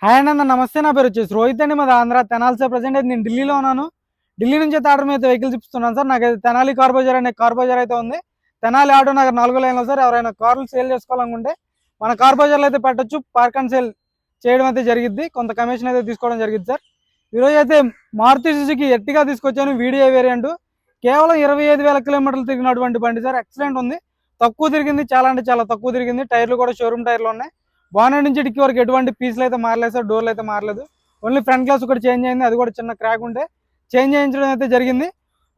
Hi అండి, నమస్తే. నా పేరు వచ్చేసి రోహిత్ అండి. మాది ఆంధ్ర తెనాలి సార్. ప్రజెంట్ అయితే నేను ఢిల్లీలో ఉన్నాను. ఢిల్లీ నుంచి అయితే ఆర్డర్ మీద వెహికల్ చూపిస్తున్నాను సార్. నాకైతే తెనాలి కార్ బజార్ అనే కార్ బజార్ అయితే ఉంది. తెనాలి ఆటో నగర్ 4 లైన్లో సార్. ఎవరైనా కార్లు సేల్ చేసుకోవాలనుకుంటే మన కార్ బజార్లో అయితే పెట్టచ్చు. పార్క్ అండ్ సేల్ చేయడం అయితే జరిగింది. కొంత కమిషన్ అయితే తీసుకోవడం జరిగింది సార్. ఈరోజు అయితే మారుతి సుజుకి ఎర్టిగా తీసుకొచ్చాను. వీడియో వేరియంట్ కేవలం 25,000 కిలోమీటర్లు తిరిగినటువంటి బండి సార్. ఎక్సలెంట్ ఉంది. తక్కువ తిరిగింది, చాలా అంటే చాలా తక్కువ తిరిగింది. టైర్లు కూడా షోరూమ్ టైర్లు ఉన్నాయి. బానెట్ నుంచి డిక్కీ వరకు ఎటువంటి పీసులు అయితే మారలేదు సార్. డోర్లు అయితే మారలేదు. ఓన్లీ ఫ్రంట్ గ్లాస్ కూడా చేంజ్ అయింది. అది కూడా చిన్న క్రాక్ ఉంటే చేంజ్ చేయించడం అయితే జరిగింది.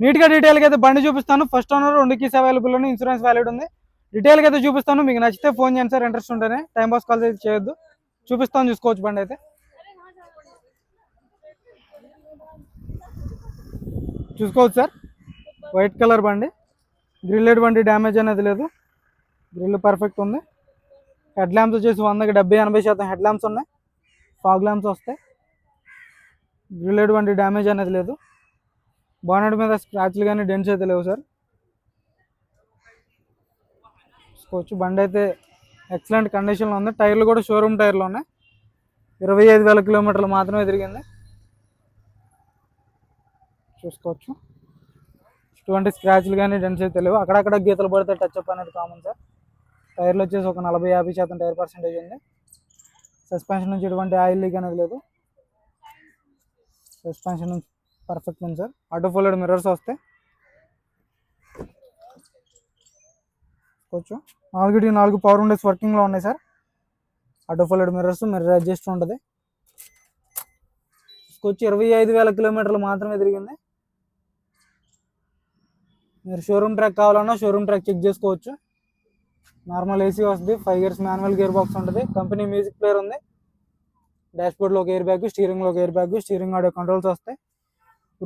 నీట్గా డీటెయిల్గా అయితే బండి చూపిస్తాను. ఫస్ట్ ఓనర్ 2 keys అవైలబుల్ ఉంది. ఇన్సూరెన్స్ వ్యాలిడ్ ఉంది. డీటెయిల్గా అయితే చూపిస్తాను. మీకు నచ్చితే ఫోన్ చేయండి సార్. ఇంట్రెస్ట్ ఉంటేనే టైం పాస్ కాల్స్ అయితే చేయొద్దు. చూపిస్తాను, చూసుకోవచ్చు బండి అయితే. చూసుకోవచ్చు సార్. వైట్ కలర్ బండి, గ్రిల్లెడ్ బండి, డ్యామేజ్ అనేది లేదు. గ్రిల్ పర్ఫెక్ట్ ఉంది. హెడ్ ల్యాంప్స్ వచ్చేసి 100కి 70-80% హెడ్ ల్యాంప్స్ ఉన్నాయి. ఫాగ్ ల్యాంప్స్ వస్తాయి. గ్రిల్లెడ్ బండి, డ్యామేజ్ అనేది లేదు. బానెట్ మీద స్క్రాచ్లు కానీ డెంట్స్ అయితే లేవు సార్. చూసుకోవచ్చు. బండి అయితే ఎక్సలెంట్ కండిషన్లో ఉంది. టైర్లు కూడా షోరూమ్ టైర్లు ఉన్నాయి. 25,000 కిలోమీటర్లు మాత్రమే తిరిగింది. చూసుకోవచ్చు. ఎటువంటి స్క్రాచ్లు కానీ డెంట్స్ అయితే లేవు. అక్కడక్కడ గీతలు పడితే టచ్అప్ అనేది కామన్ సార్. టైర్లు వచ్చేసి ఒక 40-50% టైర్ పర్సెంటేజ్ ఉంది. సస్పెన్షన్ నుంచి ఎటువంటి ఆయిల్ లీక్ అనేది లేదు. సస్పెన్షన్ నుంచి పర్ఫెక్ట్ ఉంది సార్. ఆటో ఫోల్డెడ్ మిర్రర్స్ వస్తాయి. చూసుకోవచ్చు. 4 పవర్ విండోస్ వర్కింగ్లో ఉన్నాయి sir. Auto folded mirrors, mirror adjust ఉంటుంది. చూసుకోవచ్చు. 25,000 కిలోమీటర్లు మాత్రమే తిరిగింది. మీరు షోరూమ్ ట్రాక్ కావాలన్నా షోరూమ్ ట్రాక్ చెక్ చేసుకోవచ్చు. నార్మల్ ఏసీ వస్తుంది. 5 years మాన్యువల్ గేర్ బాక్స్ ఉంటుంది. కంపెనీ మ్యూజిక్ ప్లేయర్ ఉంది. డాష్బోర్డ్లో ఒక ఎయిర్ బ్యాగ్, స్టీరింగ్లో ఒక air bag, steering audio controls వస్తాయి.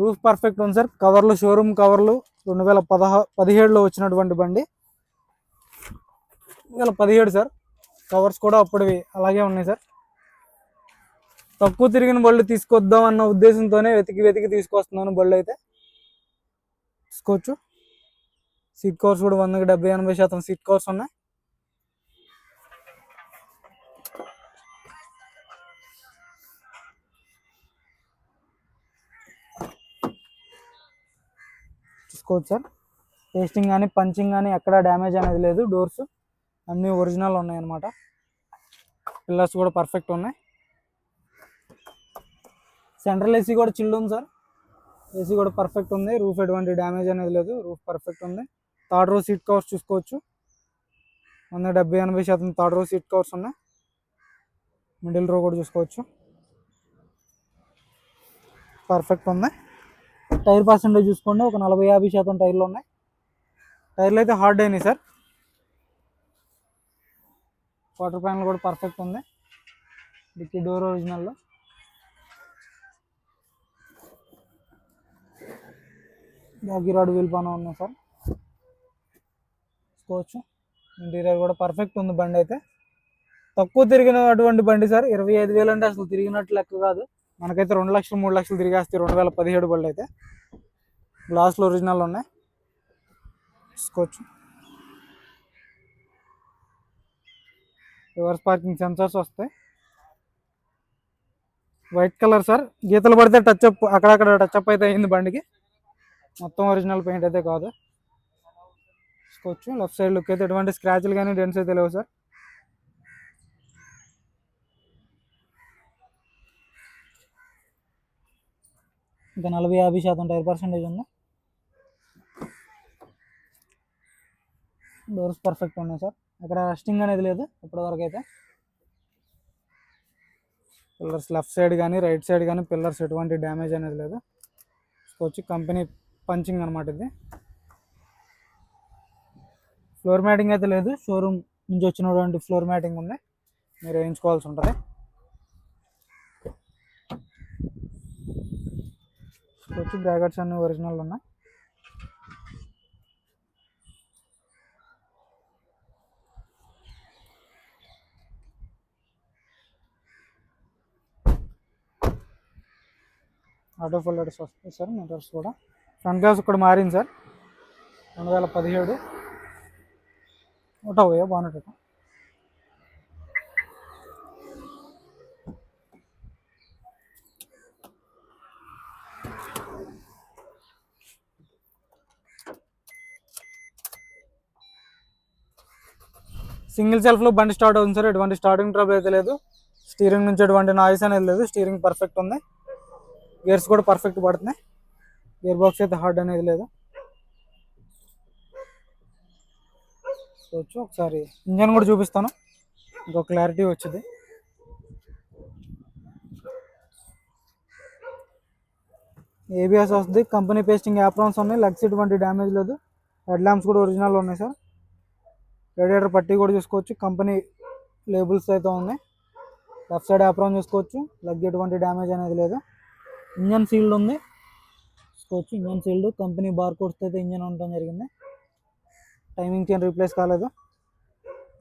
రూఫ్ పర్ఫెక్ట్ ఉంది సార్. కవర్లు షోరూమ్ కవర్లు 2017లో వచ్చినటువంటి బండి. 2017 సార్. కవర్స్ కూడా అప్పటివి అలాగే ఉన్నాయి సార్. తక్కువ తిరిగిన బళ్ళు తీసుకొద్దాం అన్న ఉద్దేశంతోనే వెతికి తీసుకొస్తున్నాను బళ్ళు అయితే. తీసుకోవచ్చు. సీట్ కవర్స్ కూడా 100కి 70-80% సీట్ కవర్స్ ఉన్నాయి. చూసుకోవచ్చు సార్. టేస్టింగ్ కానీ పంచింగ్ కానీ ఎక్కడ డ్యామేజ్ అనేది లేదు. డోర్స్ అన్నీ ఒరిజినల్ ఉన్నాయి అన్నమాట. పిల్లర్స్ కూడా పర్ఫెక్ట్ ఉన్నాయి. సెంట్రల్ ఏసీ కూడా చిల్డ్ ఉంది సార్. ఏసీ కూడా పర్ఫెక్ట్ ఉంది. రూఫ్ ఎటువంటి డ్యామేజ్ అనేది లేదు. రూఫ్ పర్ఫెక్ట్ ఉంది. థర్డ్ రో సీట్ కవర్స్ చూసుకోవచ్చు. 100-70-80% థర్డ్ రో సీట్ కవర్స్ ఉన్నాయి. మిడిల్ రో కూడా చూసుకోవచ్చు. పర్ఫెక్ట్ ఉంది. టైర్ పర్సెంటేజ్ చూసుకోండి. ఒక 40-50% టైర్లు ఉన్నాయి. టైర్లు అయితే హార్డ్ అయినాయి సార్. క్వార్టర్ ప్యానల్ కూడా పర్ఫెక్ట్ ఉంది. డిక్కీ డోర్ ఒరిజినల్లో. బ్యాక్ వీల్ పాన ఉన్నాయి సార్. చూసుకోవచ్చు. ఇంటీరియర్ కూడా పర్ఫెక్ట్ ఉంది. బండి అయితే తక్కువ తిరిగినటువంటి బండి సార్. 25,000 అంటే అసలు తిరిగినట్టు లెక్క కాదు. మనకైతే 2 లక్షలు 3 లక్షలు తిరిగేస్తాయి 2017 బండి అయితే. గ్లాస్లు ఒరిజినల్ ఉన్నాయి. చూసుకోవచ్చు. రివర్స్ పార్కింగ్ సెన్సర్స్ వస్తాయి. White colour sir. గీతలు పడితే టచ్అప్ అక్కడక్కడ టచ్అప్ అయితే అయింది బండికి. మొత్తం ఒరిజినల్ పెయింట్ అయితే కాదు. చూసుకోవచ్చు. లెఫ్ట్ సైడ్ లుక్ అయితే ఎటువంటి స్క్రాచ్లు కానీ డెంట్స్ అయితే లేవు సార్. ఇంకా 40-50% టైర్ పర్సెంటేజ్ ఉంది. డోర్స్ పర్ఫెక్ట్ ఉన్నాయి సార్. అక్కడ రస్టింగ్ అనేది లేదు ఇప్పటివరకు అయితే. పిల్లర్స్ లెఫ్ట్ సైడ్ కానీ రైట్ సైడ్ కానీ పిల్లర్స్ ఎటువంటి డ్యామేజ్ అనేది లేదు. చూసుకోవచ్చు. కంపెనీ పంచింగ్ అనమాట ఇది. ఫ్లోర్ మ్యాటింగ్ అయితే లేదు. షోరూమ్ నుంచి వచ్చినటువంటి ఫ్లోర్ మ్యాటింగ్ ఉంది. మీరు వేయించుకోవాల్సి ఉంటుంది. చూసుకోవచ్చు. బ్రాకెట్స్ అన్ని ఒరిజినల్ ఉన్నాయి. ఆటో ఫోల్డర్స్ వస్తాయి సార్. మిర్రర్స్ కూడా ఫ్రంట్ గ్లాస్ కూడా మారింది సార్. 2017 బానెట్. సింగిల్ సెల్ఫ్లో బండి స్టార్ట్ అవుతుంది సార్, ఎటువంటి స్టార్టింగ్ ట్రబుల్ అయితే లేదు. స్టీరింగ్ నుంచి ఎటువంటి నాయిస్ అనేది లేదు, స్టీరింగ్ పర్ఫెక్ట్ ఉంది, గేర్స్ కూడా పర్ఫెక్ట్ పడుతున్నాయి, గేర్ బాక్స్ అయితే హార్డ్ అనేది లేదు. చూడొచ్చు ఒకసారి ఇంజన్ కూడా చూపిస్తాను, ఇంకో క్లారిటీ వచ్చింది. ఏబిఎస్ వస్తుంది, కంపెనీ పేస్టింగ్ యాప్రాన్స్ ఉన్నాయి, లగ్స్ ఎటువంటి డ్యామేజ్ లేదు, హెడ్ ల్యాంప్స్ కూడా ఒరిజినల్ ఉన్నాయి సార్. రేడియేటర్ పట్టీ కూడా చూసుకోవచ్చు, కంపెనీ లేబుల్స్ అయితే ఉన్నాయి. లెఫ్ట్ సైడ్ యాప్రాన్ చూసుకోవచ్చు, లగ్ ఎటువంటి డ్యామేజ్ అనేది లేదు. ఇంజన్ సీల్డ్ ఉంది చూసుకోవచ్చు, engine sealed, company bar codes అయితే ఇంజన్ ఉండటం జరిగింది. టైమింగ్ చైన్ రీప్లేస్ కాలేదు,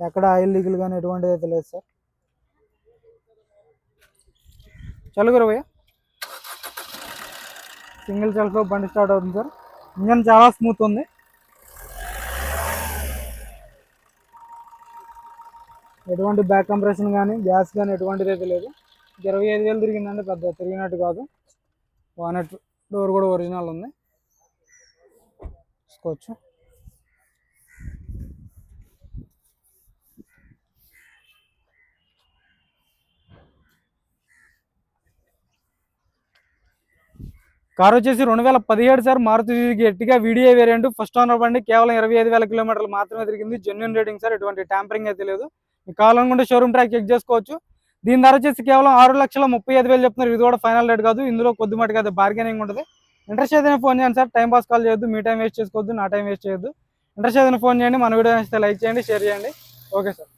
ఎక్కడ ఆయిల్ లీకులు కానీ ఎటువంటిది అయితే లేదు సార్. చలుగురు భయ్య, సింగిల్ సెల్ఫ్లో బండి స్టార్ట్ అవుతుంది సార్. ఇంజన్ చాలా స్మూత్ ఉంది, ఎటువంటి బ్యాక్ కంప్రెషన్ కానీ గ్యాస్ కానీ ఎటువంటిది అయితే లేదు. 25,000 తిరిగిందంటే పెద్ద తిరిగినట్టు కాదు. వానెట్ డోర్ కూడా ఒరిజినల్ ఉంది చూసుకోవచ్చు. కార్ వచ్చేసి 2017 సార్, మారుతి సుజుకి ఎర్టిగా వీడియో వేరియంట్, ఫస్ట్ ఓనర్ బండి, కేవలం 25,000 కిలోమీటర్లు మాత్రమే తిరిగింది. జెన్యున్ రేటింగ్ సార్, ఎటువంటి ట్యాంపరింగ్ అయితే లేదు. మీకు కావాలనుకుంటే షోరూమ్ ట్రాక్ చెక్ చేసుకోవచ్చు. దీని ధర వచ్చేసి కేవలం 6,35,000 చెప్తున్నారు. ఇది కూడా ఫైనల్ రేట్ కాదు, ఇందులో కొద్ది మటుకు అయితే బార్గెనింగ్ ఉంటుంది. ఇంట్రెస్ట్ అయితే ఫోన్ చేయండి సార్, టైం పాస్ కాల్ చేయొద్దు, మీ టైం వేస్ట్ చేసుకోవద్దు, నా టైం వేస్ట్ చేయొద్దు. ఇంట్రెస్ట్ అయితే ఫోన్ చేయండి, మన వీడియో నచ్చితే లైక్ చేయండి, షేర్ చేయండి. Okay sir.